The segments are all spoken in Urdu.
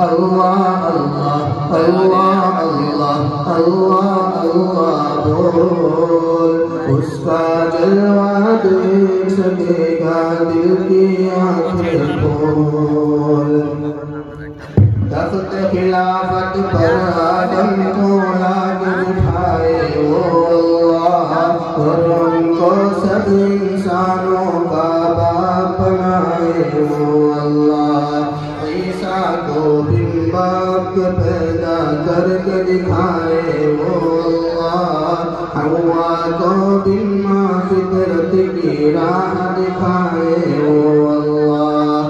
اللہ اللہ اللہ اللہ اللہ اللہ بول، اس کا جلوہ دیکھ سکے گا دل کی آنکھیں کھول۔ تخت خلافت پر آدم کو لاگ بٹھائے وہ اللہ، اور ان کو سب انسانوں کا باپ بنائے وہ اللہ۔ عیسیٰ کو بن باپ پیدا کر کے دکھائے وہ اللہ، حوا کو بن ماں فطرت کی راہ دکھائے وہ اللہ۔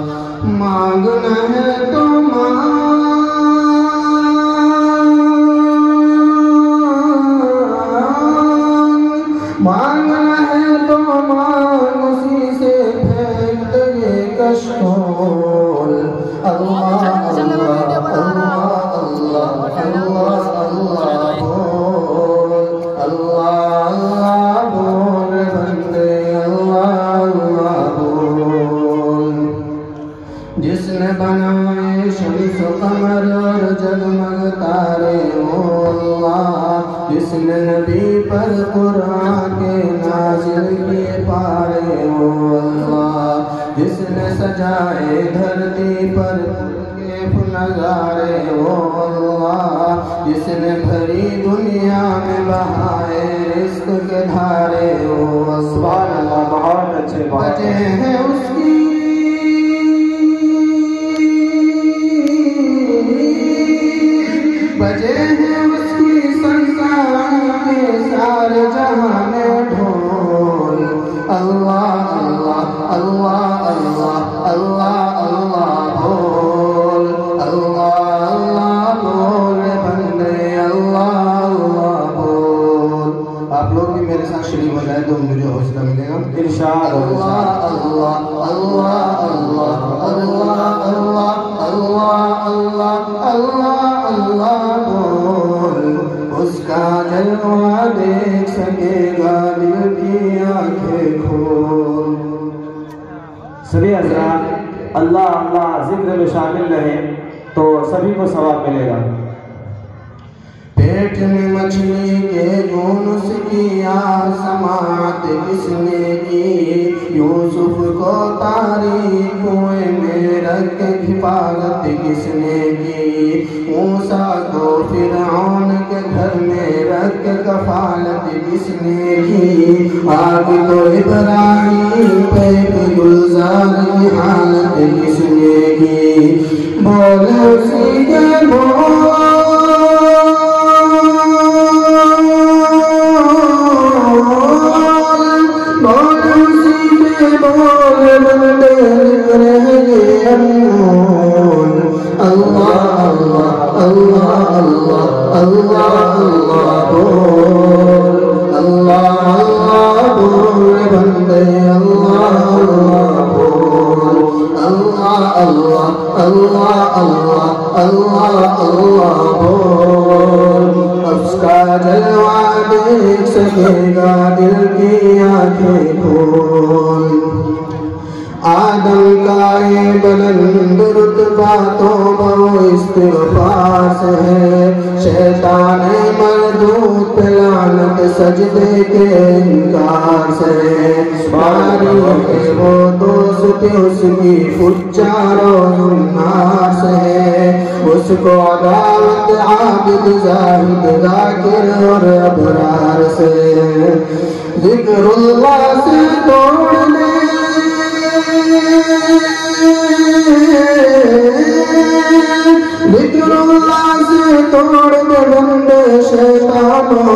مانگنا ہے تو مانگنا ہے تو مانگ، اسی سے پھینک دے یہ کشکول۔ اللہ اللہ اللہ اللہ اللہ بول، اللہ اللہ بول بندے، اللہ اللہ بول۔ جس نے بنائے شمس و قمر اور جگمگ تارے وہ اللہ، جس نے نبی پر قرآن کے نازل کیے پارے وہ اللہ، جس نے سجائے دھرتی پر کیف نظارے وہ اللہ، جس نے بھری دنیا میں بہائے رزق کے دھارے وہ اللہ۔ سبحان اللہ، بہت اچھے بچے ہیں اس کی بجے ہیں اس کی سنسان کے سارے جہاں میں ڈھول۔ اللہ اللہ اللہ اللہ اللہ اللہ بول، اللہ اللہ بول بندے، اللہ اللہ بول۔ آپ لوگ بھی میرے ساتھ شریک ہو جائے تو مجھے حوصلہ ملے گا انشاءاللہ۔ اللہ اللہ اللہ اللہ اللہ اللہ اللہ اللہ اللہ بول، اس کا جلوہ دیکھ سکے گا دل کی آنکھیں کھول۔ سبھی حضرات اللہ اللہ ذکر میں شامل رہیں تو سبھی کو ثواب ملے گا۔ پیٹ میں مچھلی کے یونس کی سماعت کس نے کی، یوسف کو تاریک کنویں میں رکھ کے حفاظت کس نے کی، موسیٰ کو فرعون کے گھر میں رکھ کے کفالت کس نے کی، آگ تو ابراہیم پہ گلزار کی حالت کس نے کی، بولے اسی کے بول، اس کا جلوہ دیکھ سکے گا دل کی آنکھیں کھول۔ آدم کا یہ بلند رتبہ توبہ و استغفار سے ہے، شیطان مردود پہ لعنت سجدے کے انکار سے ہے، باری ہے وہ دوست اس کی فجار و زنار سے ہے، اس کو عداوت عابد زاہد ذاکر اور ابرار سے، ذکر اللہ سے توڑ دے ذکر اللہ سے توڑ دے بندے شیطانوں